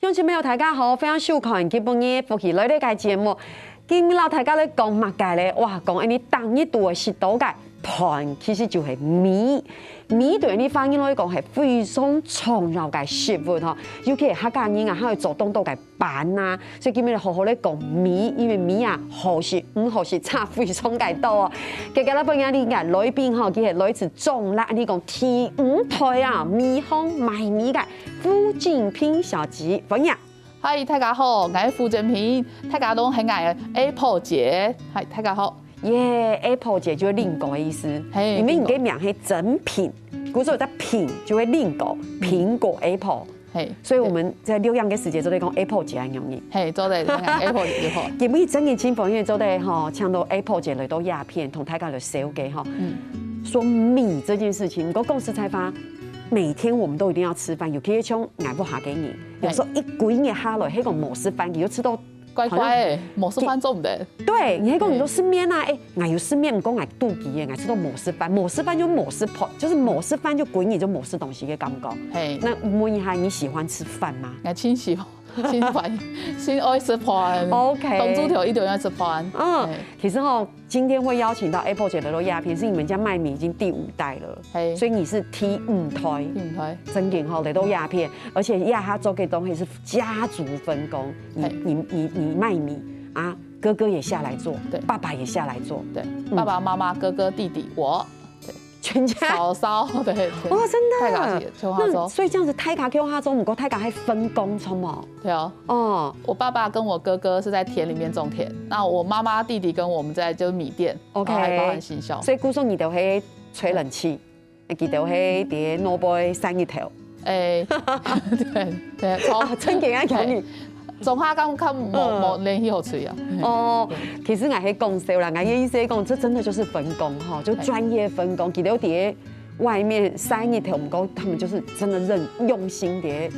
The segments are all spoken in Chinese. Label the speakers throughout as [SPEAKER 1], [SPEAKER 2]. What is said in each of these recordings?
[SPEAKER 1] 乡亲朋友大家好，非常收看今晡日福气来呢个节目。今日老大家咧讲物界咧，哇，讲安尼当一度的食道界盘，其实就是米。米对你反映来讲係非常重要嘅食物吼，尤其係客家人啊，佢會做當到嘅板啊，所以今日好好咧講米，因為米啊好食，好食差非常嘅多啊。今日咧朋友你嘅來賓吼，佢係來自中立呢個第五台啊米行賣米嘅傅正平小姐，歡迎。
[SPEAKER 2] 嗨，大家好，我係傅正平，大家都很愛 Apple 姐，嗨，大家好。
[SPEAKER 1] Apple 姐就是另狗的意思，因為你嘅名係整品，古時候在品就會另狗，蘋果 Apple，所以我們在療養嘅時節都在講 Apple 姐咁樣。
[SPEAKER 2] 係，做對 Apple 姐好。
[SPEAKER 1] 今日真嘅親朋友做對吼，搶到 Apple 姐嚟到鴉片，同大家嚟小記吼，說米這件事情，我公司採訪。每天我們都一定要吃飯，尤其是像捱不下給你，有時候一滾嘢下來，迄個摩斯飯你就吃到
[SPEAKER 2] 乖乖誒，摩斯飯做唔得。對，
[SPEAKER 1] 你迄個你都吃麵啊，捱有吃麵，唔講捱肚皮嘅，捱吃到摩斯飯，摩斯飯就摩斯泡，就是摩斯飯就滾嘢就摩斯東西嘅感覺。那問一下你喜歡吃飯嗎？
[SPEAKER 2] 我超喜歡。新飯，新愛食飯。
[SPEAKER 1] OK。
[SPEAKER 2] 東豬條一定要吃飯。
[SPEAKER 1] 其實吼，今天會邀請到 Apple 姐來到鴉片，是你們家賣米已經第5代了，所以你是第5台。第5台。真勁吼，來到鴉片，而且亞哈做嘅東西是家族分工，你賣米啊，哥哥也下來做，對，爸爸也下來做，
[SPEAKER 2] 對，爸爸媽媽、哥哥、弟弟，我。
[SPEAKER 1] 全家
[SPEAKER 2] 嫂嫂對，
[SPEAKER 1] 哇，真的，
[SPEAKER 2] 太家姐，
[SPEAKER 1] 那所以這樣子，太家叫他種，唔過太家還分工種哦。
[SPEAKER 2] 對啊，我爸爸跟我哥哥是在田裡面種田，那我媽媽、弟弟跟我們在就是米店，OK，還包含行銷。
[SPEAKER 1] 所以古時候你就係吹冷氣，記得係啲攞杯生一條。對，真嘅啊，講你。
[SPEAKER 2] 種下咁冇聯繫好吹啊！
[SPEAKER 1] 其實我係講笑啦，我嘅意思係講，這真的就是分工哈，就專業分工。記得喺外面生一條唔夠，他們就是真的用心啲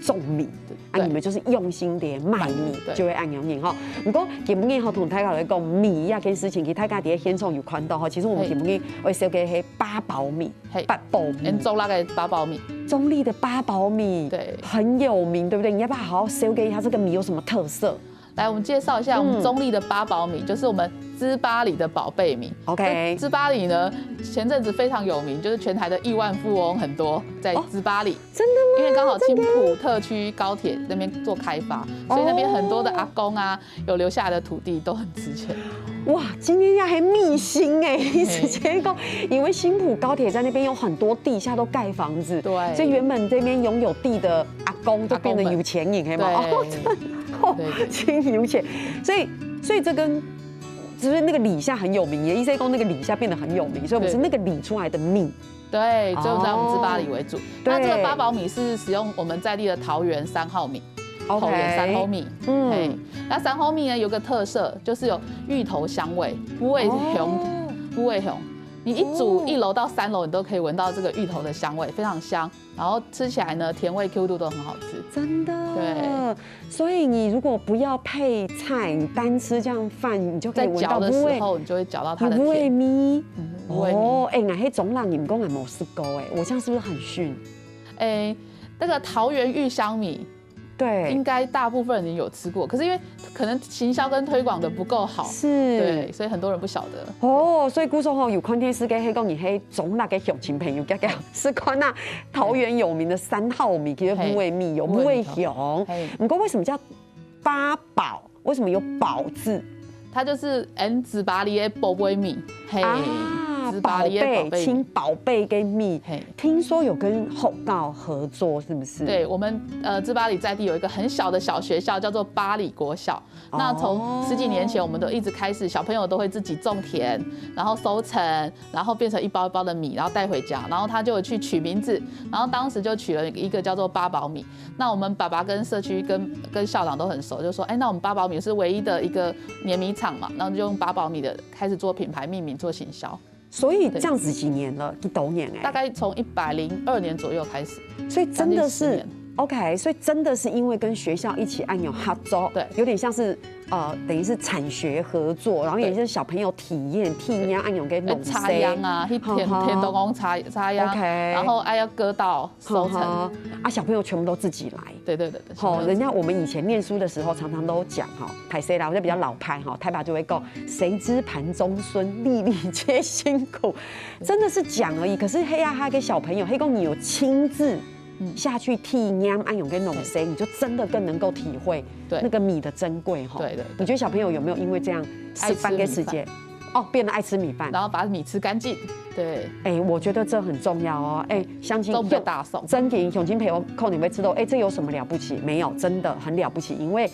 [SPEAKER 1] 種米，啊，你們就是用心啲賣米，就會按樣型哈。唔過今日我同大家來講米啊件事情，其實大家喺現場有看到哈，其實我們今日我燒嘅係八寶米，八寶米，
[SPEAKER 2] 中立嘅八寶米。
[SPEAKER 1] 中立的八寶米，對，很有名，對不對？你要不要好好紹介一下這個米有什麼特色？
[SPEAKER 2] 來，我們介紹一下我們中立的八寶米，就是我們糍粑里的寶貝米。
[SPEAKER 1] OK，
[SPEAKER 2] 糍粑里呢，前陣子非常有名，就是全台的億萬富翁很多在糍粑里。
[SPEAKER 1] 真的嗎？
[SPEAKER 2] 因為剛好青埔特區高鐵那邊做開發，所以那邊很多的阿公啊，有留下來的土地都很值錢。
[SPEAKER 1] 哇，今天要係秘辛哎！你直接講，因為新埔高鐵在那邊有很多地下都蓋房子，對，所以原本這邊擁有地的阿公都變得有錢人，係嘛？真有錢，所以這跟就是那個里下很有名，也意思講那個里下變得很有名，所以我們是那個里出來的米。
[SPEAKER 2] 對，就在我們糍粑里為主。那這個八寶米是使用我們在地的桃園3號米。桃園3號米，那3號米呢有個特色，就是有芋頭香味，不會香。你一煮1樓到3樓，你都可以聞到這個芋頭的香味，非常香。然後吃起來呢，甜味 Q 度都很好吃。
[SPEAKER 1] 真的。
[SPEAKER 2] 對。
[SPEAKER 1] 所以你如果不要配菜，你單吃這樣飯，你就可以聞到
[SPEAKER 2] 在嚼的時候，你就會嚼到它的
[SPEAKER 1] 甜。味米。
[SPEAKER 2] 哦，
[SPEAKER 1] 哎，我迄種人你唔講我冇試過哎，我這樣是不是很遜？
[SPEAKER 2] 哎，那個桃園芋香米。對，應該大部分人有吃過，可是因為可能行銷跟推廣的不夠好，是，對，所以很多人不曉得。哦，所以古時候有看電視嘅，係講你係中立嘅鄉親朋友，家家是看那桃園有名的3號米，叫做不會米，有不會香。不過為什麼叫八寶？為什麼有寶字？它就是糍粑里的寶貝米。
[SPEAKER 1] 寶貝，親寶貝跟米，聽說有跟後道合作，是不是？
[SPEAKER 2] 對，我們糍粑里在地有一個很小的小學校，叫做八里國小。那從10幾年前，我們都一直開始，小朋友都會自己種田，然後收成，然後變成一包一包的米，然後帶回家，然後他就去取名字，然後當時就取了一個叫做八寶米。那我們爸爸跟社區跟校長都很熟，就說，哎，那我們八寶米是唯一的一個碾米廠嘛，然後就用八寶米的開始做品牌命名，做行銷。
[SPEAKER 1] 所以這樣子幾年了？幾多年哎？
[SPEAKER 2] 大概從102年左右開始。
[SPEAKER 1] 所以真的是 OK， 所以真的是因为跟学校一起按有合作，
[SPEAKER 2] 对，
[SPEAKER 1] 有点像是等于是产学合作，然后也是小朋友体验验按有给农
[SPEAKER 2] 插秧啊，去田东工插秧，
[SPEAKER 1] OK，
[SPEAKER 2] 然后要割稻收成
[SPEAKER 1] 啊，小朋友全部都自己来。
[SPEAKER 2] 对。
[SPEAKER 1] 好，人家我们以前念书的时候常常都讲哈，派谁啦，我就比较老派哈，太爸就会讲谁知盘中孙，粒粒皆辛苦，真的是讲而已。可是黑呀哈给小朋友，黑公你有亲自。下去替娘按勇跟农谁，你就真的更能够体会那个米的珍贵哈。
[SPEAKER 2] 对。
[SPEAKER 1] 你觉得小朋友有没有因为这样吃饭给世界变得爱吃米饭，
[SPEAKER 2] 然后把米吃干净？对。
[SPEAKER 1] 我觉得这很重要哦。乡亲
[SPEAKER 2] 都比较大宋，
[SPEAKER 1] 真的永金陪我扣你会知道，这有什么了不起？没有，真的很了不起，因为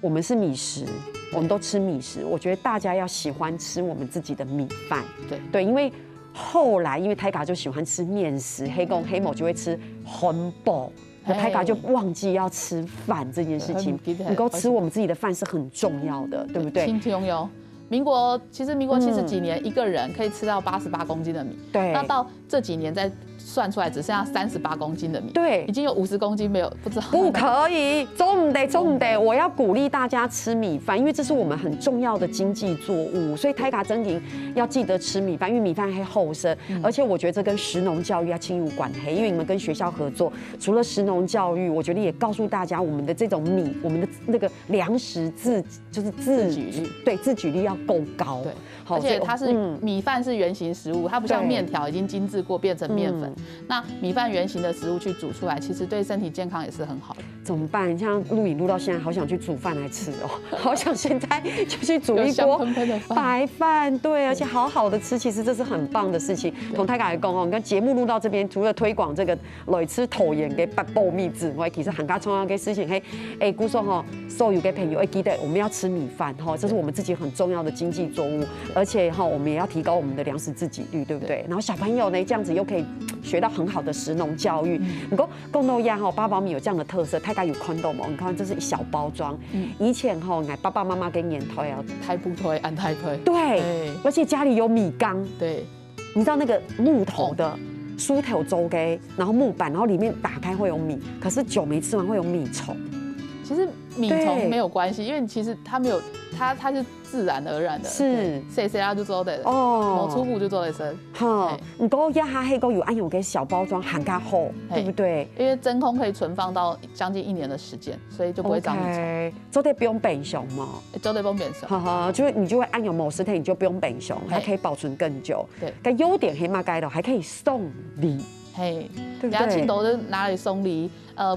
[SPEAKER 1] 我们是米食，我们都吃米食。我觉得大家要喜欢吃我们自己的米饭。对，因为。后来，因为泰嘎就喜欢吃面食，黑某就会吃红煲，泰嘎就忘记要吃饭这件事情。能够吃我们自己的饭是很重要的，对不对？
[SPEAKER 2] 听有。民国70几年，一个人可以吃到88公斤的米。
[SPEAKER 1] 对。
[SPEAKER 2] 那到这几年再算出来，只剩下38公斤的米。
[SPEAKER 1] 对。
[SPEAKER 2] 已经有50公斤没有，不知道。
[SPEAKER 1] 不可以，中得。我要鼓励大家吃米饭，因为这是我们很重要的经济作物，所以泰嘎真营要记得吃米饭，因为米饭还厚身，而且我觉得这跟食农教育要亲入管黑，因为你们跟学校合作，除了食农教育，我觉得也告诉大家我们的这种米，我们的那个粮食自举力，对，自举力要够高。
[SPEAKER 2] 对，而且它是米饭是原型食物，它不像面条已经精制过变成面粉。那米饭原型的食物去煮出来，其实对身体健康也是很好的。
[SPEAKER 1] 怎么办？像录影录到现在，好想去煮饭来吃哦，好想现在就去煮一锅白饭，对，而且好好的吃，其实这是很棒的事情。同泰嘎来讲哦，你看节目录到这边，除了推广这个来吃讨厌给八宝米之外，其实很加重要的事情，姑说哈，所有的朋友记得我们要吃米饭哈，这是我们自己很重要的经济作物，而且哈，我们也要提高我们的粮食自给率，对不对？然后小朋友呢，这样子又可以学到很好的食农教育。不过贡豆鸭哈，八宝米有这样的特色，泰嘎有宽豆嘛？你看这是一小包装。以前哈，俺爸爸妈妈跟年头要
[SPEAKER 2] 太不推，按太推。
[SPEAKER 1] 对，而且家里有米缸。
[SPEAKER 2] 对，
[SPEAKER 1] 你知道那个木头的梳头周给，然后木板，然后里面打开会有米，可是酒没吃完会有米虫。
[SPEAKER 2] 其实米虫没有关系，因为其实它没有，它是自然而然的。是，谁就做的哦，某初步就做的生。
[SPEAKER 1] 哈，不过鸭哈黑狗有按有给小包装含加厚，对不对？
[SPEAKER 2] 因为真空可以存放到将近1年的时间，所以就不会长米虫。
[SPEAKER 1] 做的不用冰箱嘛？
[SPEAKER 2] 做的不用冰箱。
[SPEAKER 1] 哈哈，就是你就会按有某10天，你就不用冰箱，它可以保存更久。
[SPEAKER 2] 对，
[SPEAKER 1] 但优点黑马盖的还可以送礼。
[SPEAKER 2] 对不对？然后庆斗就拿来送礼，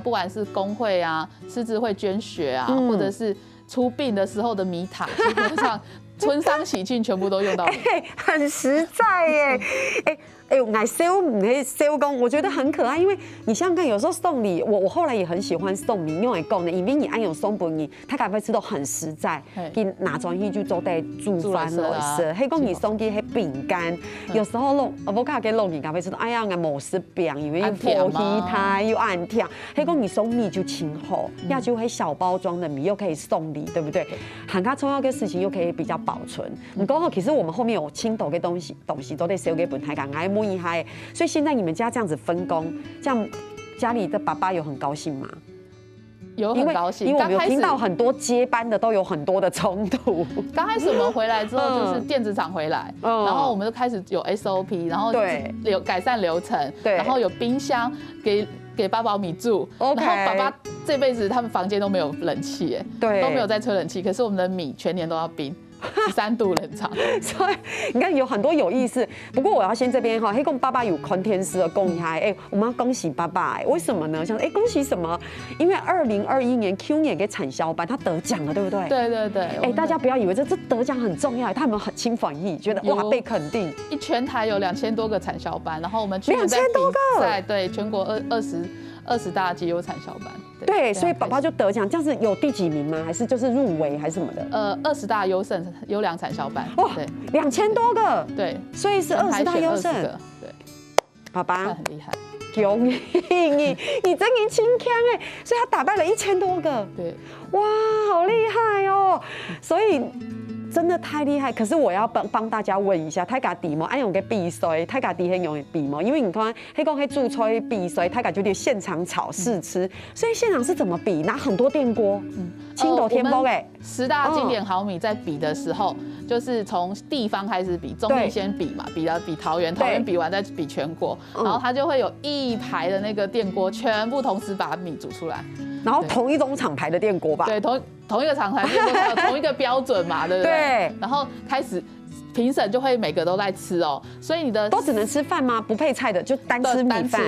[SPEAKER 2] 不管是工会啊、狮子会捐血啊，或者是出殡的时候的米塔，基本上春丧喜庆全部都用到。
[SPEAKER 1] 很实在耶，爱收唔可收工，我觉得很可爱，因为你想想看，有时候送礼，我后来也很喜欢送礼，因为讲呢，因为你按有送给你，他咖啡吃都很实在，给拿转去就做在煮饭来吃，黑讲你送给黑饼干，有时候弄我卡给弄你咖啡吃，哎呀，俺某事饼，因为又破稀它又暗跳，黑讲你送米就轻厚，呀就黑小包装的米又可以送礼，对不对？很加重要的事情又可以比较保存。你刚好其实我们后面有青豆的东西都得收给本台港爱摸一嗨，所以现在你们家这样子分工，这样家里的爸爸有很高兴吗？
[SPEAKER 2] 有很高兴，
[SPEAKER 1] 因为我们有听到很多接班的都有很多的冲突。
[SPEAKER 2] 刚开始我们回来之后就是电子厂回来，然后我们就开始有 SOP， 然后改善流程，然后有冰箱给八宝米住，然后爸爸这辈子他们房间都没有冷气，对，都没有在吹冷气，可是我们的米全年都要冰。13度冷藏，
[SPEAKER 1] 所以你看有很多有意思。不过我要先这边哈，黑公爸爸有空天师的恭喜我们要恭喜爸爸为什么呢？想恭喜什么？因为2021年 Q 年给产销班他得奖了，对不对？
[SPEAKER 2] 对。
[SPEAKER 1] 大家不要以为这得奖很重要，他们很轻反应，觉得哇被肯定。
[SPEAKER 2] 全台有2000多个产销班，然后我们去年在比赛，对全国20大绩优产销班。
[SPEAKER 1] 对，所以爸爸就得奖，这样子有第几名吗？还是就是入围还是什么的
[SPEAKER 2] ？20大优良产销班。
[SPEAKER 1] 哇，2000多个。
[SPEAKER 2] 对，
[SPEAKER 1] 所以是20大优胜。
[SPEAKER 2] 对，
[SPEAKER 1] 爸爸
[SPEAKER 2] 很厉害。
[SPEAKER 1] 恭喜你真赢轻枪所以他打败了1000多个。
[SPEAKER 2] 对，
[SPEAKER 1] 哇，好厉害哦！所以真的太厉害。可是我要帮大家问一下，泰家底毛按用个避水，泰家底很用避毛，因为你看，黑讲黑煮吹避水，泰家就得现场炒试吃，所以现场是怎么比？拿很多电锅，青斗天波哎
[SPEAKER 2] ，10大经典好米在比的时候，就是从地方开始比，中立先比嘛，比桃园，桃园比完再比全国，然后它就会有一排的那个电锅，全部同时把米煮出来。
[SPEAKER 1] 然后同一种厂牌的电锅吧？
[SPEAKER 2] 对，同一个厂牌电锅，有同一个标准嘛，对不对？对。然后开始评审就会每个都在吃哦，所以你的
[SPEAKER 1] 都只能吃饭吗？不配菜的就单吃米饭，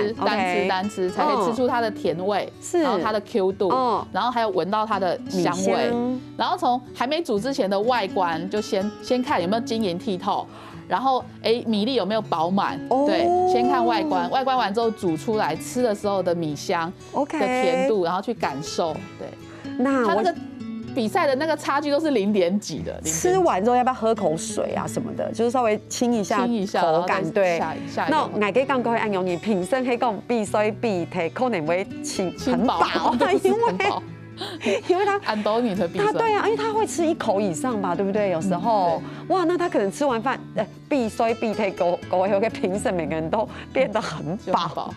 [SPEAKER 2] 单吃才可以吃出它的甜味，然后它的 Q 度，然后还有闻到它的香味，然后从还没煮之前的外观就先看有没有晶莹剔透。然后米粒有没有饱满？对，先看外观，外观完之后煮出来，吃的时候的米香的甜度，然后去感受。对，
[SPEAKER 1] 那
[SPEAKER 2] 它那个比赛的那个差距都是0点几的。
[SPEAKER 1] 吃完之后要不要喝口水啊什么的？就是稍微清一下口感。对，那我给刚刚按用你评审黑讲必须比提可能会很饱，因为他
[SPEAKER 2] 安东尼的比赛，
[SPEAKER 1] 对啊，因为他会吃1口以上吧，对不对？有时候，哇，那他可能吃完饭，必须必推狗有个评审，每个人都变得很饱。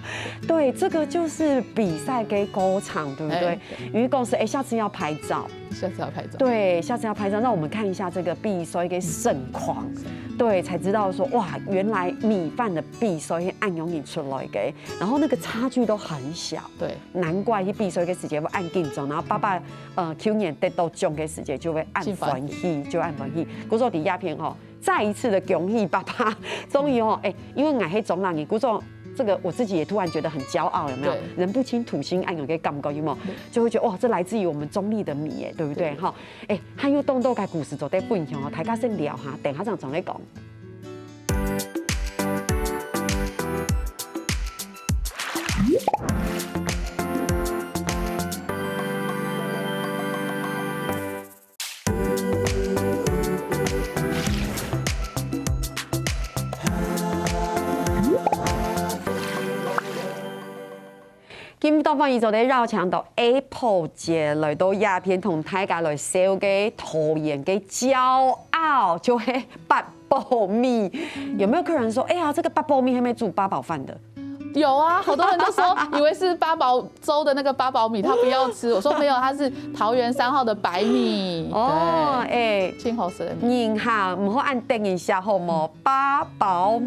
[SPEAKER 1] 对，这个就是比赛给狗场，对不对？因为公司下次要拍照，对，下次要拍照，让我们看一下这个必须给盛况，对，才知道说哇，原来米饭的必须按用你出来给，然后那个差距都很小，
[SPEAKER 2] 对，
[SPEAKER 1] 难怪必须给时间会按竞争，然后爸爸去年得到奖的时间就会按欢喜，就按欢喜。古说底鸦片哦，再一次的恭喜爸爸，终于哦，因为俺黑总让你古说。这个我自己也突然觉得很骄傲，有没有？人不清土星暗有个感觉，有没有？就会觉得哇，这来自于我们中立的米，对不对？哈，汉有动豆该故事做得分享哦，大家先聊哈，等下再来讲。今到翻譯就哋繞牆到 Apple 節嚟到鴉片同大家來笑嘅桃園嘅驕傲，就係八寶米。有沒有客人說：哎呀，這個八寶米還沒煮八寶飯的？
[SPEAKER 2] 有啊，好多人都說以為是八寶粥的那個八寶米，他不要吃。我說沒有，它是桃園3號的白米。哦，青紅色的米。
[SPEAKER 1] 您好，唔好按定一下好冇？八寶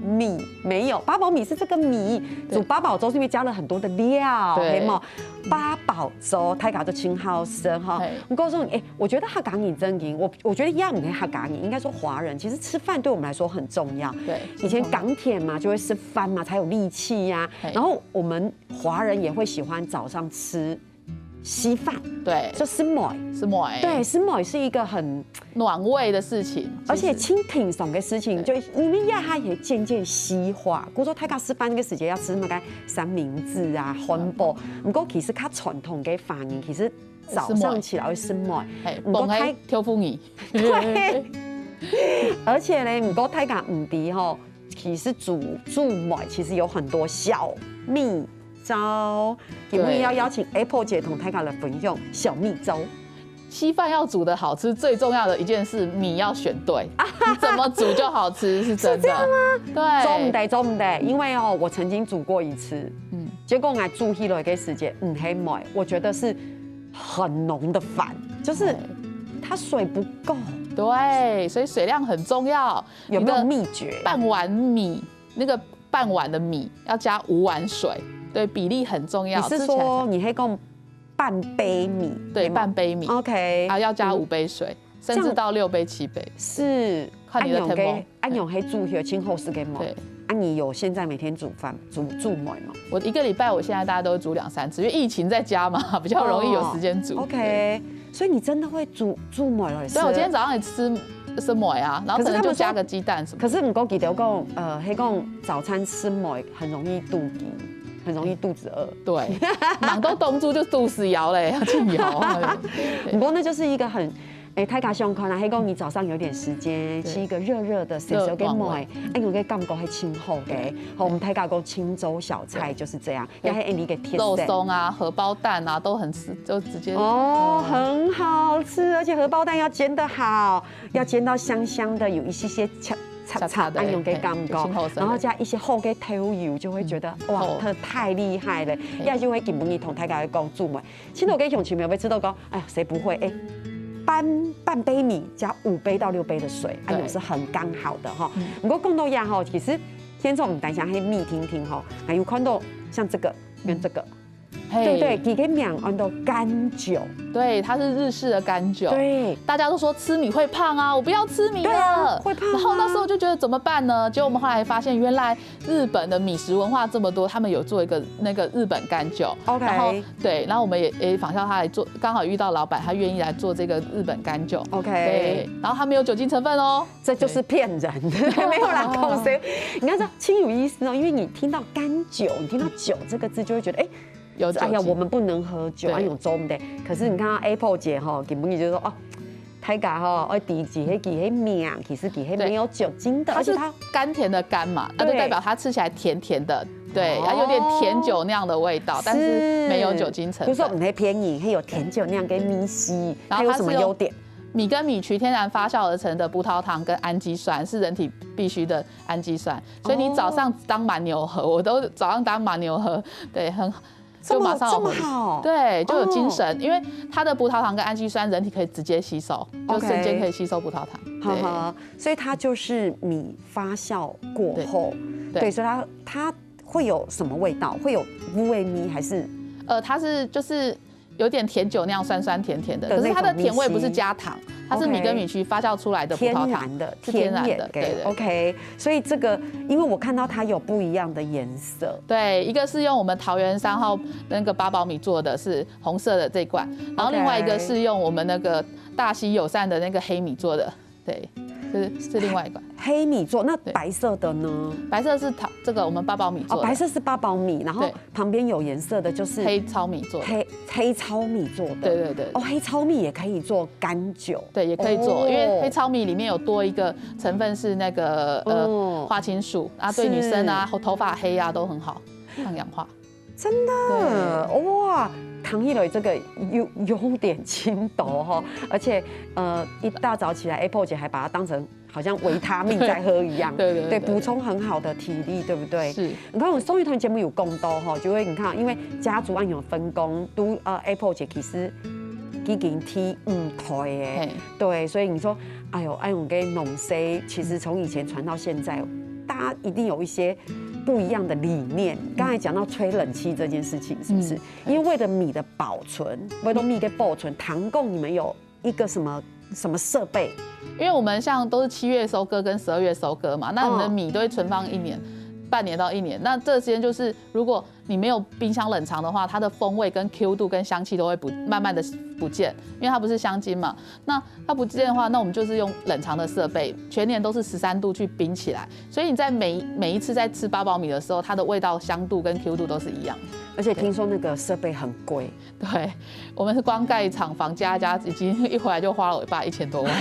[SPEAKER 1] 米沒有，八寶米是這個米，煮八寶粥是因為加了很多的料，對嗎？八寶粥，大家都挺好吃哈。我告訴你，我覺得客家人真勁，我覺得一樣唔係客家人，應該說華人，其實吃飯對我們來說很重要。
[SPEAKER 2] 對，
[SPEAKER 1] 以前港鐵嘛，就會吃飯嘛，才有力氣呀。然後我們華人也會喜歡早上吃稀飯，
[SPEAKER 2] 對，
[SPEAKER 1] 就吃糜，對，吃糜是一個很
[SPEAKER 2] 暖胃的事情，
[SPEAKER 1] 而且清挺爽的事情，就你們呀，它也漸漸西化。古說大家吃飯嘅時間要吃乜嘅三明治啊、漢堡，唔過其實較傳統嘅華人其實早上起來會吃糜，
[SPEAKER 2] 唔過太挑夫米，
[SPEAKER 1] 對，而且咧，唔過大家唔知吼，其實煮糜其實有很多小秘招，今天要邀請 Apple 姐同大家來分享小秘招。
[SPEAKER 2] 稀飯要煮得好吃，最重要的一件事，米要選對，你怎麼煮就好吃，是真的。是這樣
[SPEAKER 1] 嗎？對，做唔得，因為我曾經煮過一次，結果我煮起來嘅時間唔係糜，我覺得是很濃的飯，就是它水不夠。
[SPEAKER 2] 對，所以水量很重要。
[SPEAKER 1] 有沒有秘訣？
[SPEAKER 2] 半碗米，那個半碗的米要加5碗水，對，比例很重要。
[SPEAKER 1] 你是說你可以講半杯米？
[SPEAKER 2] 對，半杯米。
[SPEAKER 1] OK，
[SPEAKER 2] 要加5杯水，甚至到6杯、7杯。
[SPEAKER 1] 是，
[SPEAKER 2] 看你的 tempo。
[SPEAKER 1] 按用黑煮血清后是给糜。对。你有现在每天煮饭煮糜吗？
[SPEAKER 2] 我1個禮拜，我現在大家都煮2-3次，因為疫情在家嘛，比較容易有時間煮。
[SPEAKER 1] OK， 所以你真的會煮糜了？
[SPEAKER 2] 對，我今天早上也吃糜啊，然後可能就加個雞蛋什麼。
[SPEAKER 1] 可是唔過記得講，黑講早餐吃糜很容易肚飢。很容易肚子餓，
[SPEAKER 2] 對，忙到東珠就肚子搖嘞，要進搖。
[SPEAKER 1] 不過那就是一個很，大家想看啊，迄讲你早上有点时间吃一个热热的小小给麦，用个感觉还清好嘅。好，我们大家讲青州小菜就是这样，要ให้你给贴
[SPEAKER 2] 肉松啊、荷包蛋啊都很吃，就直接
[SPEAKER 1] 很好吃，而且荷包蛋要煎得好，要煎到香香的，有一些擦按用给感觉，然后加一些好嘅头油，就会觉得哇，它太厉害了。也就会根本你同大家讲煮嘛，其实我跟熊奇苗要知道讲，哎呀，谁不会半杯米加5杯到6杯的水，哎呦是很刚好的哈。不过讲到呀哈，其实先从我们等一下黑蜜听听哈，还有看到像这个跟这个。对不对？几个名按到干酒，
[SPEAKER 2] 对，它是日式的干酒。
[SPEAKER 1] 对，
[SPEAKER 2] 大家都说吃米会胖啊，我不要吃米
[SPEAKER 1] 了，会胖。
[SPEAKER 2] 然后那时候就觉得怎么办呢？结果我们后来发现，原来日本的米食文化这么多，他们有做一个那个日本干酒。
[SPEAKER 1] OK。
[SPEAKER 2] 然后对，然后我们也仿效他来做，刚好遇到老板，他愿意来做这个日本干酒。
[SPEAKER 1] OK。
[SPEAKER 2] 对，然后他没有酒精成分哦，
[SPEAKER 1] 这就是骗人，没有啦，口水。你看这清有意思哦，因为你听到干酒，你听到酒这个字，就会觉得哎。哎呀，我们不能喝酒，啊有中的。可是你看 Apple 姐哈，根本就说哦，大家哈，爱第几黑面，其实几黑没有酒精的，
[SPEAKER 2] 而且它甘甜的甘嘛，那就代表它吃起来甜甜的，对，有点甜酒那样的味道，但是没有酒精成分。
[SPEAKER 1] 不是说我们那便宜，还有甜酒那样跟米稀，它有什么优点？
[SPEAKER 2] 米跟米曲天然发酵而成的葡萄糖跟氨基酸是人体必须的氨基酸，所以你早上当蛮牛喝，我都早上当蛮牛喝，对，很好。
[SPEAKER 1] 就马上这么好，
[SPEAKER 2] 对，就有精神，因为它的葡萄糖跟氨基酸，人体可以直接吸收，就瞬间可以吸收葡萄糖。
[SPEAKER 1] 对，所以它就是米发酵过后，对，所以它会有什么味道？会有乌味米还是？
[SPEAKER 2] 它是就是有点甜酒那样酸酸甜甜的，可是它的甜味不是加糖。它是米跟米曲发酵出来的葡萄糖，
[SPEAKER 1] 天然的，对 ，OK。所以这个，因为我看到它有不一样的颜色，
[SPEAKER 2] 对，一个是用我们桃园3号那个8宝米做的，是红色的这罐，然后另外一个是用我们那个大溪友善的那个黑米做的，对。是另外一款
[SPEAKER 1] 黑米做，那白色的呢？
[SPEAKER 2] 白色是这个我们8宝米做的，
[SPEAKER 1] 白色是8宝米，然后旁边有颜色的就是
[SPEAKER 2] 黑糙米做的，
[SPEAKER 1] 黑糙米做的，
[SPEAKER 2] 对。
[SPEAKER 1] 黑糙米也可以做干酒，
[SPEAKER 2] 对，也可以做，因为黑糙米里面有多一个成分是那个花青素啊，对女生啊头发黑啊都很好，抗氧化。
[SPEAKER 1] 真的哇！糖一类这个有点轻度哈，而且一大早起来 ，Apple 姐还把它当成好像维他命在喝一样，对，补充很好的体力，对不对？
[SPEAKER 2] 是。
[SPEAKER 1] 你看我们综艺团节目有共斗哈，就会你看，因为家族按有分工，都Apple 姐其实已经踢腿哎，对，所以你说哎呦爱用给弄 C， 其实从以前传到现在，大家一定有一些。不一样的理念，刚才讲到吹冷气这件事情，是不是？因为为了米的保存，为了米的保存，糖供你们有一个什么设备？
[SPEAKER 2] 因为我们像都是7月收割跟12月收割嘛，那你的米都会存放1年。半年到1年，那这个时间就是，如果你没有冰箱冷藏的话，它的风味跟 Q 度跟香气都会慢慢的不见，因为它不是香精嘛。那它不见的话，那我们就是用冷藏的设备，全年都是13度去冰起来，所以你在每一次在吃8宝米的时候，它的味道、香度跟 Q 度都是一样的。
[SPEAKER 1] 而且听说那个设备很贵，
[SPEAKER 2] 对，我们是光盖一厂房加已经一回来就花了我爸1000多万。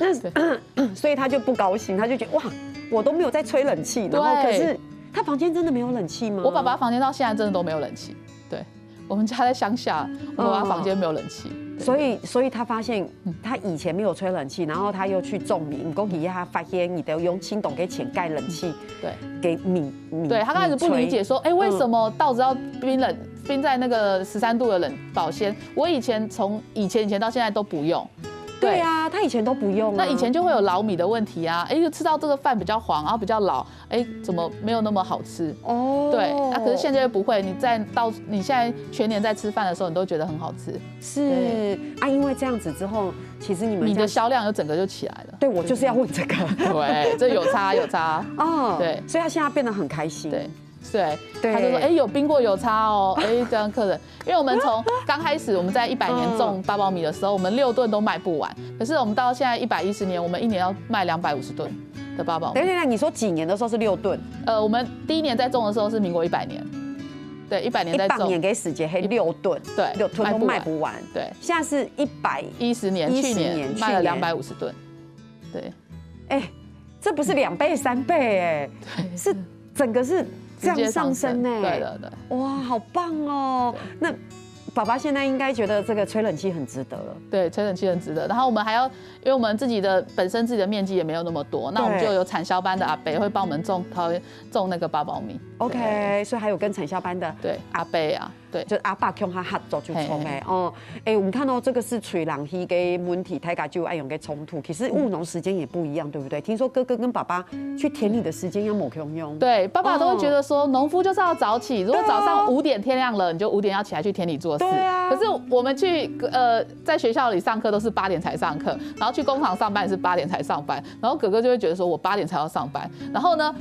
[SPEAKER 1] 那所以他就不高兴，他就觉得哇。我都没有在吹冷气，然后可是他房间真的没有冷气吗？
[SPEAKER 2] 我爸爸房间到现在真的都没有冷气。对，我们家在乡下，我爸爸房间没有冷气。
[SPEAKER 1] 所以他发现他以前没有吹冷气，然后他又去种米，公底下他发现你得用青董给钱盖冷气，
[SPEAKER 2] 对，
[SPEAKER 1] 给米。
[SPEAKER 2] 对他开始不理解说，哎，为什么稻子要冰在那个13度的冷保鲜？我以前从以前到现在都不用。
[SPEAKER 1] 对啊，他以前都不用。
[SPEAKER 2] 那以前就会有老米的问题啊，哎，吃到这个饭比较黄，然后比较老，哎，怎么没有那么好吃？哦，对，那可是现在又不会，你现在全年在吃饭的时候，你都觉得很好吃。
[SPEAKER 1] 是啊，因为这样子之后，其实你
[SPEAKER 2] 的销量又整个就起来了。
[SPEAKER 1] 对，我就是要问这个。
[SPEAKER 2] 对，这有差。
[SPEAKER 1] 哦，
[SPEAKER 2] 对，
[SPEAKER 1] 所以他现在变得很开心。
[SPEAKER 2] 对，他就说，哎，有冰过有差哦，哎，这样客人，因为我们从刚开始我们在100年种8宝米的时候，我们6吨都卖不完，可是我们到现在110年，我们1年要卖250吨的8宝米。
[SPEAKER 1] 等，你说几年的时候是6吨？
[SPEAKER 2] 我们第1年在种的时候是民国100年。对，100年在种
[SPEAKER 1] ，100年给时间还6吨，
[SPEAKER 2] 对
[SPEAKER 1] ，6吨都卖不完。
[SPEAKER 2] 对，
[SPEAKER 1] 现在是
[SPEAKER 2] 110年，去年卖了250吨。对，
[SPEAKER 1] 哎，这不是2倍3倍哎，是整个是这样上升哎。
[SPEAKER 2] 对的，对。
[SPEAKER 1] 哇，好棒哦！那爸爸现在应该觉得这个吹冷气很值得了。
[SPEAKER 2] 对，吹冷气很值得。然后我们还要，因为我们本身自己的面积也没有那么多，那我们就有产销班的阿伯会帮我们种那个8宝米。
[SPEAKER 1] OK， 所以还有跟产销班的
[SPEAKER 2] 对阿伯啊，对，
[SPEAKER 1] 就阿爸跟他合作去冲哎哦，哎，我们看到这个是吹冷气跟问题，大家就爱用给冲突。其实务农时间也不一样，对不对？听说哥哥跟爸爸去田里的时间要某用。
[SPEAKER 2] 对，爸爸都会觉得说，农夫就是要早起，如果早上5点天亮了，你就5点要起来去田里做事。
[SPEAKER 1] 对啊。
[SPEAKER 2] 可是我们去在学校里上课都是8点才上课，然后去工厂上班也是8点才上班，然后哥哥就会觉得说我8点才要上班，然后呢？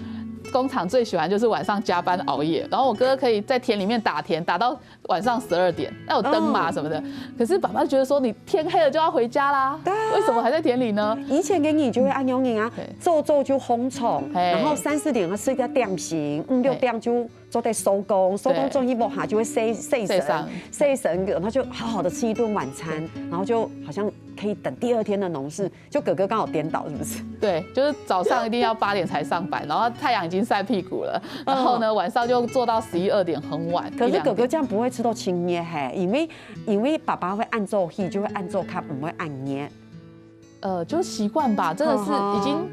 [SPEAKER 2] 工厂最喜欢就是晚上加班熬夜，然后我哥哥可以在田里面打田，打到晚上12点，那有灯嘛什么的。可是爸爸就觉得说，你天黑了就要回家啦，为什么还在田里呢？
[SPEAKER 1] 以前给你就会按用啊，做就烘虫，然后3、4点要吃一个点心，5、6点就做在收工种一波哈就会睡神，然后就好好的吃一顿晚餐，然后就好像可以等第2天的农事。就哥哥刚好颠倒是不是？
[SPEAKER 2] 对，就是早上一定要8点才上班，然后太阳已经晒屁股了，然后呢晚上就做到11、2点很晚。
[SPEAKER 1] 可是哥哥这样不会吃到青叶嘿，因为爸爸会按奏戏，就会按奏卡，不会按捏。
[SPEAKER 2] 就习惯吧，真的是已经。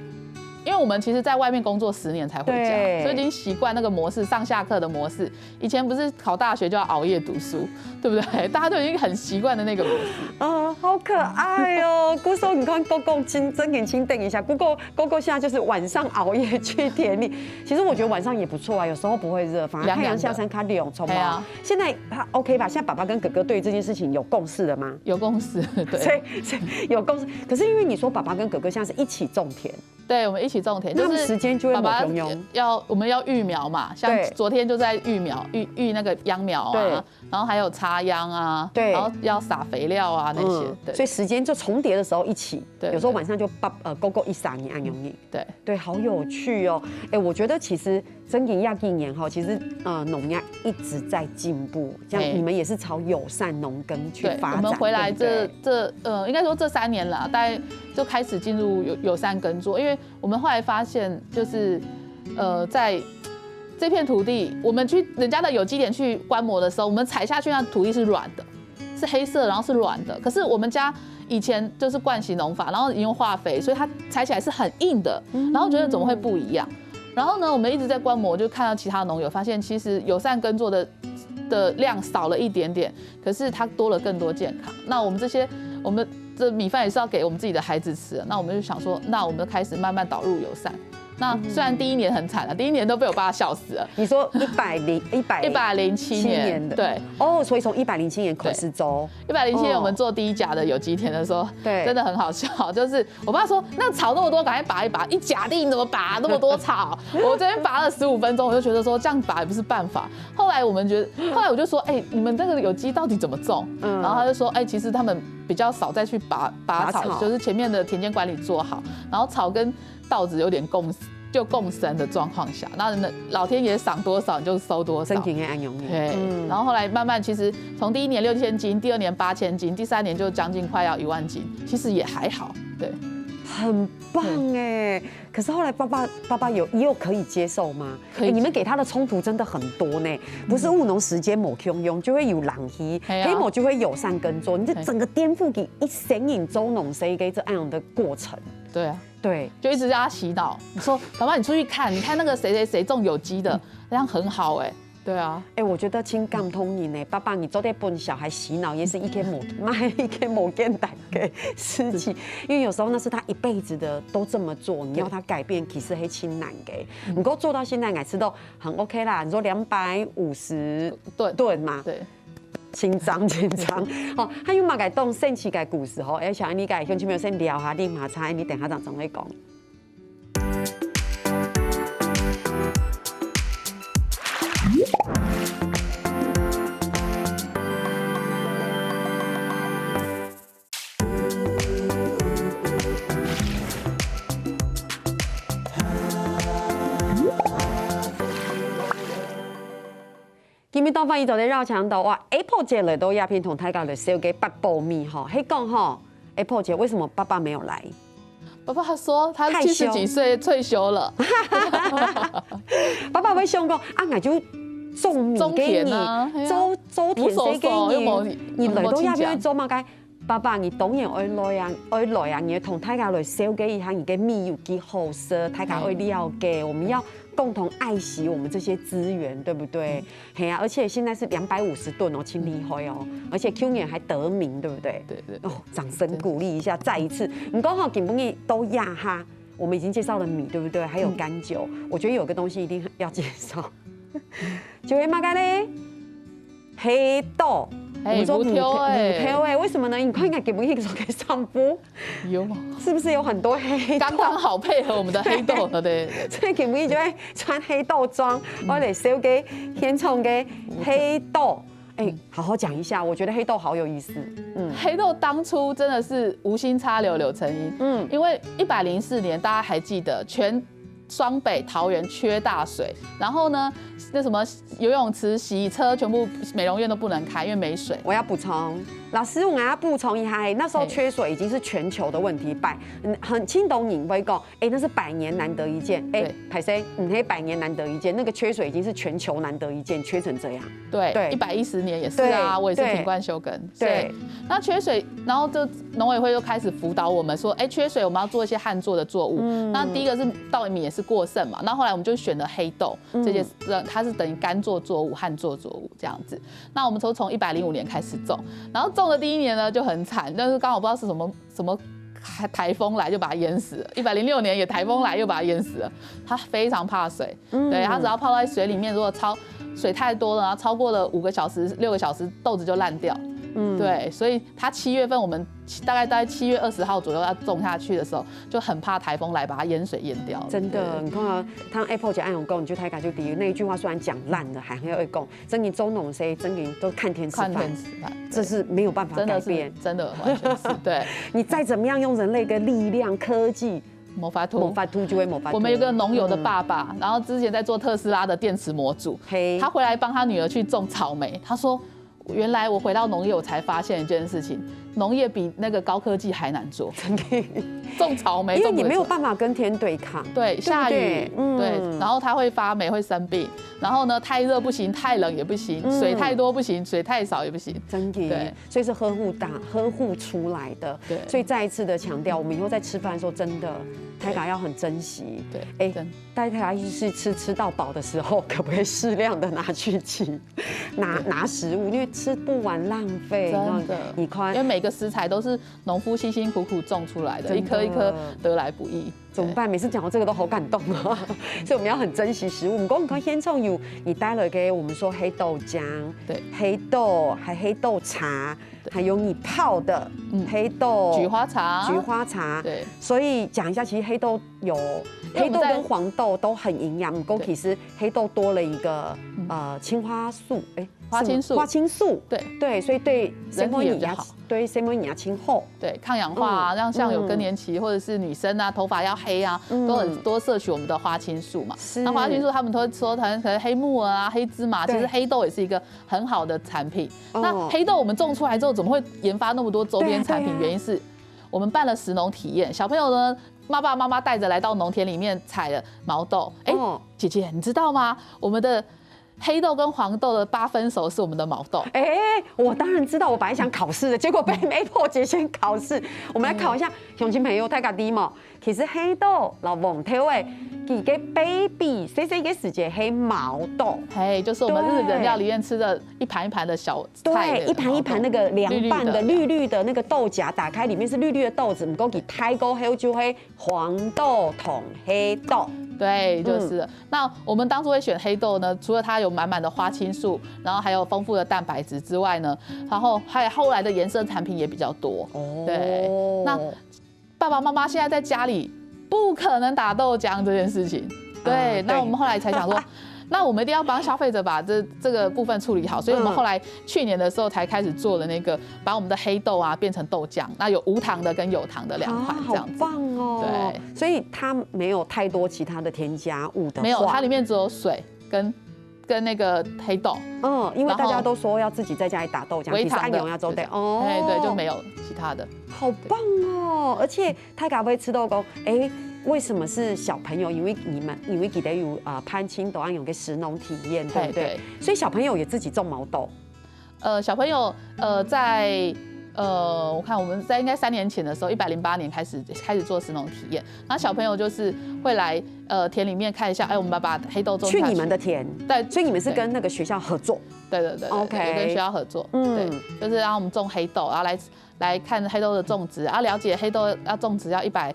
[SPEAKER 2] 因为我们其实在外面工作10年才回家，所以已经习惯那个模式，上下课的模式。以前不是考大学就要熬夜读书，对不对？大家都已经很习惯的那个模式。
[SPEAKER 1] 好可爱哦！姑说你看，哥哥真年轻，等一下，哥哥现在就是晚上熬夜去田里。其实我觉得晚上也不错啊，有时候不会热，反而太阳下山看绿葱嘛。现在他 OK 吧？现在爸爸跟哥哥对这件事情有共识了吗？
[SPEAKER 2] 有共识，对。
[SPEAKER 1] 所以有共识。可是因为你说爸爸跟哥哥现在是一起种田。
[SPEAKER 2] 对，我们一起种田，就是
[SPEAKER 1] 时间就会
[SPEAKER 2] 爸爸我们要育苗嘛，像昨天就在育苗，育那个秧苗啊，然后还有插秧啊，对，然后要撒肥料啊那些，对，
[SPEAKER 1] 所以时间就重叠的时候一起，对，有时候晚上就哥哥一撒你按用你，对，好有趣哦，哎，我觉得其实真给亚一年哈，其实农业一直在进步，这样你们也是朝友善农耕去发展，
[SPEAKER 2] 我们回来应该说这3年了，大概就开始进入友善耕作，因为我们后来发现，就是在这片土地，我们去人家的有机田去观摩的时候，我们踩下去那土地是软的，是黑色，然后是软的。可是我们家以前就是惯习农法，然后用化肥，所以它踩起来是很硬的。然后觉得怎么会不一样？然后呢，我们一直在观摩，就看到其他农友发现，其实友善耕作的量少了一点点，可是它多了更多健康。那我们这米饭也是要给我们自己的孩子吃的，那我们就想说，那我们就开始慢慢导入友善。那虽然第1年很惨了，第1年都被我爸笑死了。
[SPEAKER 1] 你说107年的，
[SPEAKER 2] 对
[SPEAKER 1] 哦，所以从107年口试周
[SPEAKER 2] ，107年我们做第1甲的有机田的时候，对，真的很好笑。就是我爸说，那草那么多，赶快拔一拔。1甲地你怎么拔那么多草？我这边拔了15分钟，我就觉得说这样拔也不是办法。后来我就说，你们这个有机到底怎么种？然后他就说，其实他们比较少再去拔草，就是前面的田间管理做好，然后草跟稻子有点共生的状况下，那老天爷赏多少你就收多少。对，然后后来慢慢，其实从第1年6000斤，第2年8000斤，第3年就将近快要1万斤，其实也还好，对，
[SPEAKER 1] 很棒哎。可是后来爸爸也有可以接受吗？你们给他的冲突真的很多呢，不是务农时间某用就会有人鱼，黑某就会友善耕作，你这整个颠覆给一神引周农谁给这样的过程。
[SPEAKER 2] 对啊，
[SPEAKER 1] 对，
[SPEAKER 2] 就一直让他洗脑。你说，爸爸，你出去看，你看那个谁种有机的，那样很好哎。对啊，
[SPEAKER 1] 我觉得情感通赢呢。爸爸，你做在帮小孩洗脑，也是一天某简单的事情。因为有时候那是他一辈子的都这么做，你要他改变，其实很轻难给。能够做到现在，还吃到很 OK 啦。你说250吨嘛？对。紧张，好，还有嘛改动圣奇改故事吼，小安你改兄弟们先聊下，你马猜，你等下怎会讲？今日到相反，伊就咧绕墙头哇 ，Apple 姐来到鸦片同大家来烧给八宝米哈，嘿讲哈 ，Apple 姐为什么爸爸没有来？
[SPEAKER 2] 爸爸说他70几岁退休了。
[SPEAKER 1] 爸爸会想讲啊，我就种米给你，周田水给你，你来到鸦片做嘛该？爸爸，你当然爱来啊！你同大家来烧给一下，你嘅米有几好食，大家会了解。我们要共同爱惜我们这些资源，对不对？嘿啊！而且现在是250吨哦，挺厉害哦！而且去年还得名，对不对？
[SPEAKER 2] 对。
[SPEAKER 1] 哦，掌声鼓励一下，再一次。你刚好给不给都压哈？我们已经介绍了米，对不对？还有干酒，我觉得有个东西一定要介绍，就是嘛个咧，黑豆。我们说母条哎，为什么呢？你看看给不给手给上播？
[SPEAKER 2] 有，
[SPEAKER 1] 是不是有很多黑豆？
[SPEAKER 2] 刚刚好配合我们的黑豆，对。
[SPEAKER 1] 所以给不给就会穿黑豆装，我来烧给天冲给黑豆。哎，好好讲一下，我觉得黑豆好有意思。
[SPEAKER 2] 黑豆当初真的是无心插柳柳成荫。因为104年大家还记得双北、桃园缺大水，然后呢，那什么游泳池、洗衣车全部美容院都不能开，因为没水。
[SPEAKER 1] 我要补充，老师，我要补充一下，那时候缺水已经是全球的问题，很轻懂你会讲，那是100年难得一见，派生，那100年难得一见，那个缺水已经是全球难得一见，缺成这样。
[SPEAKER 2] 对，110年也是啊，我也是停灌休耕。对，那缺水，然后就农委会就开始辅导我们说，缺水我们要做一些旱作的作物。那第一个是稻米也是过剩嘛，那后来我们就选了黑豆，这些它是等于干作作物、旱作作物这样子。那我们从105年开始种，然后种的第1年呢就很惨，但是刚好不知道是什么台风来就把它淹死了。106年也台风来又把它淹死了。它非常怕水，对，它只要泡在水里面，如果水太多了，然后超过了5个小时、6个小时，豆子就烂掉。对，所以它7月份我们大概在7月20号左右要种下去的时候，就很怕台风来把它淹水淹掉。
[SPEAKER 1] 真的，你看啊，他 Apple 姐按用讲，你就太改就第一那一句话虽然讲烂了，还很要讲，真的中农谁真的都看天吃饭，这是没有办法改变，
[SPEAKER 2] 真的完全是对。
[SPEAKER 1] 你再怎么样用人类的力量、科技。
[SPEAKER 2] 魔法兔
[SPEAKER 1] 就会魔法兔。
[SPEAKER 2] 我们有个农友的爸爸，然后之前在做特斯拉的电池模组，他回来帮他女儿去种草莓，他说。原来我回到农业，我才发现一件事情，农业比那个高科技还难做。真的，种草莓，
[SPEAKER 1] 因为你没有办法跟天对抗。
[SPEAKER 2] 对，下雨，对，然后它会发霉，会生病。然后呢，太热不行，太冷也不行，水太多不行，水太少也不行。
[SPEAKER 1] 真的，对，所以是呵护出来的。对，所以再一次的强调，我们以后在吃饭的时候，真的台港要很珍惜。对，大家是吃到饱的时候，可不可以适量的拿去拿食物？因为吃不完浪费。真的，你看，
[SPEAKER 2] 因为每个食材都是农夫辛辛苦苦种出来的，一颗一颗得来不易。
[SPEAKER 1] 怎么办？每次讲到这个都好感动啊！所以我们要很珍惜食物。我们看先从有你带了给我们说黑豆浆，对，黑豆还黑豆茶，还有你泡的黑豆
[SPEAKER 2] 菊花
[SPEAKER 1] 茶，对。所以讲一下，其实黑豆跟黄豆都很营养。不过其实黑豆多了一个青花素，
[SPEAKER 2] 花青素，
[SPEAKER 1] 对，所以对
[SPEAKER 2] 人体也比较好。
[SPEAKER 1] 对，生活营养清厚，
[SPEAKER 2] 对，抗氧化啊，让像有更年期或者是女生啊，头发要黑啊，都很多摄取我们的花青素嘛。那花青素他们都会说，可能黑木耳啊、黑芝麻，其实黑豆也是一个很好的产品。那黑豆我们种出来之后，怎么会研发那么多周边产品？原因是我们办了食农体验，小朋友呢，爸爸妈妈带着来到农田里面采了毛豆。姐姐，你知道吗？我们的黑豆跟黄豆的8分熟是我们的毛豆。
[SPEAKER 1] 我当然知道，我本来想考试的，结果被 Apple 姐先考试。我们来考一下，乡亲朋友大家知嘛？其实黑豆老黄豆诶，几个 baby 细细个时间黑毛豆，
[SPEAKER 2] 就是我们日本料理店吃的一盘一盘的小菜，
[SPEAKER 1] 对，一盘一盘那个凉拌的绿绿的那个豆荚，打开里面是绿绿的豆子，唔过给太高黑就会黄豆同黑豆。
[SPEAKER 2] 对，就是了。那我们当初会选黑豆呢，除了它有满满的花青素，然后还有丰富的蛋白质之外呢，然后还有后来的衍生产品也比较多。对，那爸爸妈妈现在在家里不可能打豆浆这件事情。对，那我们后来才想说。那我们一定要帮消费者把这个部分处理好，所以我们后来去年的时候才开始做的那个，把我们的黑豆啊变成豆浆，那有无糖的跟有糖的2款这样子。
[SPEAKER 1] 好棒哦！对，所以它没有太多其他的添加物的话，
[SPEAKER 2] 没有，它里面只有水跟跟那个黑豆。
[SPEAKER 1] 因为大家都说要自己在家里打豆浆，其实按用要做的
[SPEAKER 2] 哦。对，就没有其他的。
[SPEAKER 1] 好棒哦！而且太咖啡吃豆公，为什么是小朋友？因为记得有攀亲都按用个食农体验，对不对？所以小朋友也自己种毛豆。
[SPEAKER 2] 小朋友在。我看我们在应该3年前的时候，108年开始做食农体验，然后小朋友就是会来田里面看一下，我们把黑豆种下去。
[SPEAKER 1] 去你们的田，对，所以你们是跟那个学校合作。
[SPEAKER 2] 对，OK， 跟学校合作，对，就是让我们种黑豆，然后来看黑豆的种植，然后了解黑豆要种植要120，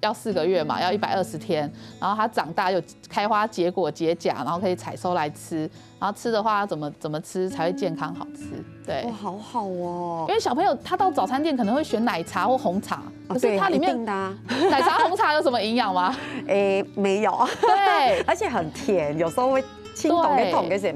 [SPEAKER 2] 要4个月嘛，要120天，然后它长大又开花结果结荚，然后可以采收来吃，然后吃的话怎么吃才会健康好吃？对，
[SPEAKER 1] 哇，好好哦。
[SPEAKER 2] 因为小朋友他到早餐店可能会选奶茶或红茶，可是它里面奶茶红茶有什么营养吗？
[SPEAKER 1] 没有。对，而且很甜，有时候会。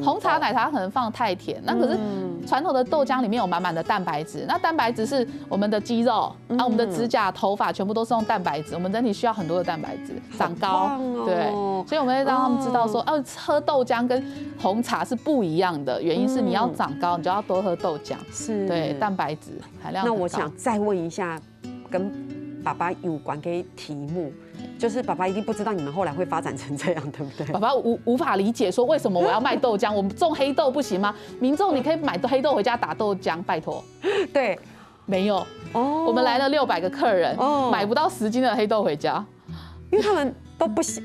[SPEAKER 2] 红茶、奶茶可能放太甜，那可是传统的豆浆里面有满满的蛋白质，那蛋白质是我们的肌肉，我们的指甲、头发全部都是用蛋白质，我们人体需要很多的蛋白质长高，对，所以我们会让他们知道说，喝豆浆跟红茶是不一样的，原因是你要长高，你就要多喝豆浆，是，对，蛋白质含量很高。
[SPEAKER 1] 那我想再问一下，跟爸爸有关的题目。就是爸爸一定不知道你们后来会发展成这样，对不对？
[SPEAKER 2] 爸爸无法理解说为什么我要卖豆浆，我们种黑豆不行吗？民众你可以买黑豆回家打豆浆，拜托。
[SPEAKER 1] 对，
[SPEAKER 2] 没有。我们来了600个客人，买不到10斤的黑豆回家，
[SPEAKER 1] 因为他们都不行，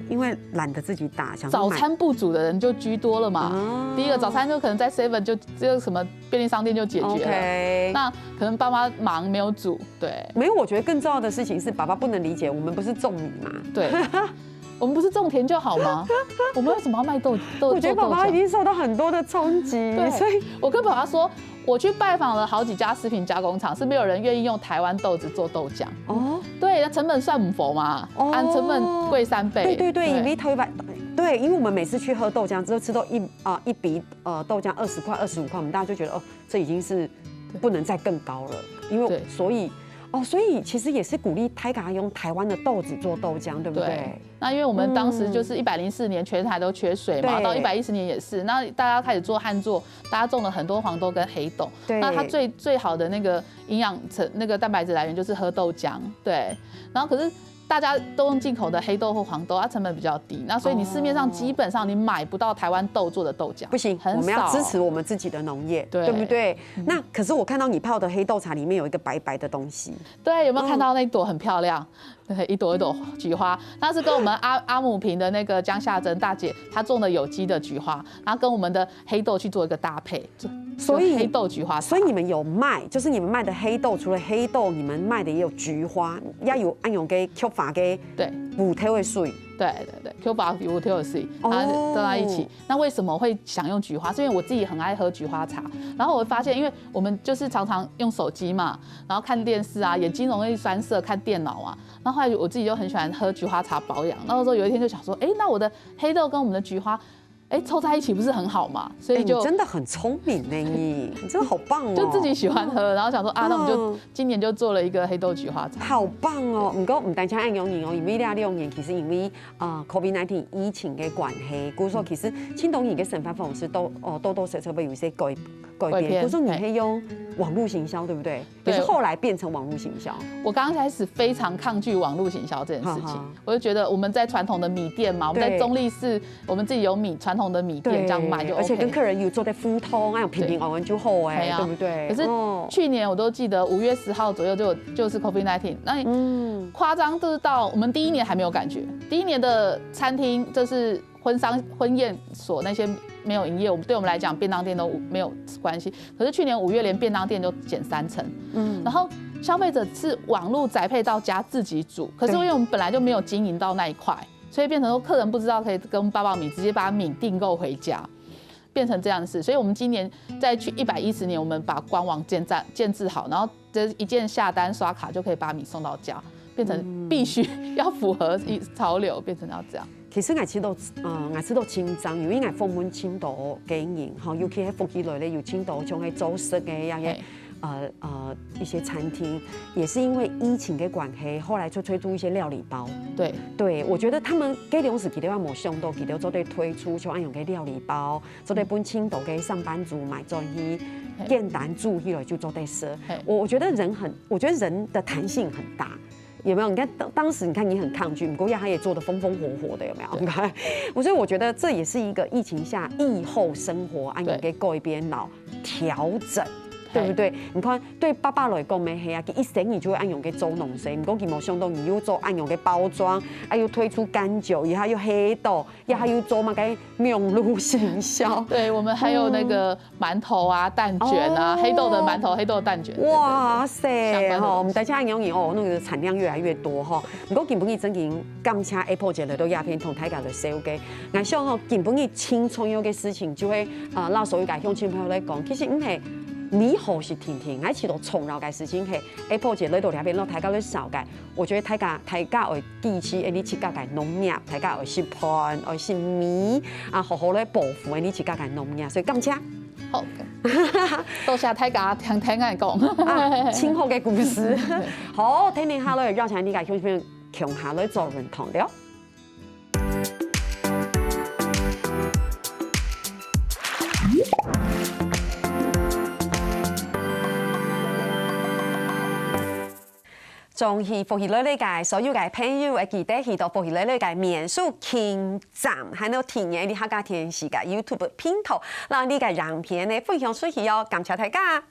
[SPEAKER 1] 因为懒得自己打，想
[SPEAKER 2] 早餐不煮的人就居多了嘛。第一个早餐就可能在 7 就这个什么便利商店就解决了。那可能爸妈忙没有煮，对。
[SPEAKER 1] 没有，我觉得更重要的事情是爸爸不能理解，我们不是种米嘛？
[SPEAKER 2] 对。我们不是种田就好吗？我们为什么要卖豆？
[SPEAKER 1] 我觉得爸爸已经受到很多的冲击，
[SPEAKER 2] 所以我跟爸爸说，我去拜访了好几家食品加工厂，是没有人愿意用台湾豆子做豆浆。对，那成本算不佛嘛？按成本贵3倍。
[SPEAKER 1] 对，因为对，因为我们每次去喝豆浆之后吃到一笔豆浆20块、25块，我们大家就觉得这已经是不能再更高了，因为所以其实也是鼓励台港用台湾的豆子做豆浆，对不对？
[SPEAKER 2] 那因为我们当时就是104年全台都缺水嘛，到110年也是，那大家开始做旱作，大家种了很多黄豆跟黑豆，那它最好的那个营养那个蛋白质来源就是喝豆浆，对，然后可是。大家都用进口的黑豆或黄豆，它成本比较低，那所以你市面上基本上你买不到台湾豆做的豆浆，
[SPEAKER 1] 不行，我们要支持我们自己的农业，对不对？那可是我看到你泡的黑豆茶里面有一个白白的东西，
[SPEAKER 2] 对，有没有看到那朵很漂亮？对，一朵一朵菊花，那是跟我们阿姆坪的那个江夏珍大姐她种的有机的菊花，然后跟我们的黑豆去做一个搭配，所以黑豆菊花茶。
[SPEAKER 1] 所以你们有卖，就是你们卖的黑豆，除了黑豆，你们卖的也有菊花，要有按用给吸法给
[SPEAKER 2] 对
[SPEAKER 1] 补体的水。
[SPEAKER 2] 对，Q 法比我 Q 的水，它都在一起。那为什么会想用菊花？是因为我自己很爱喝菊花茶。然后我会发现，因为我们就是常常用手机嘛，然后看电视啊，眼睛容易酸涩，看电脑啊。然后后来我自己就很喜欢喝菊花茶保养。然后说有一天就想说，那我的黑豆跟我们的菊花。凑在一起不是很好嘛？所以
[SPEAKER 1] 你真的很聪明呢，你真的好棒哦！
[SPEAKER 2] 就自己喜欢喝，然后想说那我们就今年就做了一个黑豆菊花茶，
[SPEAKER 1] 好棒哦！不过唔单止按用年哦，因为2年其实因为COVID-19 疫情嘅关系，故说其实青岛人嘅生活方式都多少会有一些改变。故说你可以用网络行销，对不对？也是后来变成网络行销。
[SPEAKER 2] 我刚开始非常抗拒网络行销这件事情，我就觉得我们在传统的米店嘛，我们在中立市，我们自己有传统的米店这样卖就 OK，
[SPEAKER 1] 而且跟客人有做的互通，还有平平安安就好对不对？
[SPEAKER 2] 可是去年我都记得5月10号左右就是 COVID-19， 那夸张就是到我们第1年还没有感觉，第1年的餐厅就是婚宴所那些没有营业，对我们来讲便当店都没有关系。可是去年5月连便当店都减3成，然后消费者是网络宅配到家自己煮，可是因为我们本来就没有经营到那一块。所以变成说，客人不知道可以跟八宝米直接把米订购回家，变成这样的事。所以我们今年在去110年，我们把官网建制好，然后这一键下单刷卡就可以把米送到家，变成必须要符合潮流，变成要这样。
[SPEAKER 1] 其實我知道清章，因為我訪問青島經營，尤其喺福建內咧，有青島像係做食嘅，也係一些餐厅，也是因为疫情的关系，后来就推出一些料理包。对，我觉得他们给粮食其实也冇想到，其实做对推出像按用嘅料理包，做对本青岛嘅上班族买做去简单煮起来就做对食。我觉得人的弹性很大。有没有？你看当时你看你很抗拒，不过他也做得风风火火的，有没有？你看，所以我觉得这也是一个疫情下疫后生活按用给改变老调整。对不对？你看，对爸爸来讲，咩系啊？佢一生意就会按用嘅做农事，唔过佢冇想到，你又做按用嘅包装，又推出干酒，然后又黑豆，然后又做嘛嘅网络行销。
[SPEAKER 2] 对，我们还有那个馒头啊、蛋卷啊，黑豆的馒头、黑豆的蛋卷。
[SPEAKER 1] 哇塞，哈，我们大家用以后那个产量越来越多哈。不过根本佢真嘅感谢 Apple 姐来到鸦片同大家来收嘅，我想吼根本佢轻重要嘅事情就会那所有嘅乡亲朋友来讲，其实唔系。你好是甜甜，还是到重要嘅事情係 Apple 姐嚟到呢邊，攞大家去少嘅。我覺得大家會記起你自家嘅農業，大家會識盤，會識米，好好咧保護你自家嘅農業。所以感謝。
[SPEAKER 2] 好，多謝大家聽我講
[SPEAKER 1] 清好嘅故事。好，聽下咧，邀請你嘅鄉親共下來做論壇了。仲係福喜來呢個所有嘅朋友會記得去到福喜來呢個面書傾站，喺度聽嘅啲客家電視嘅 YouTube 頻道，讓呢個影片呢分享出去哦，感謝大家。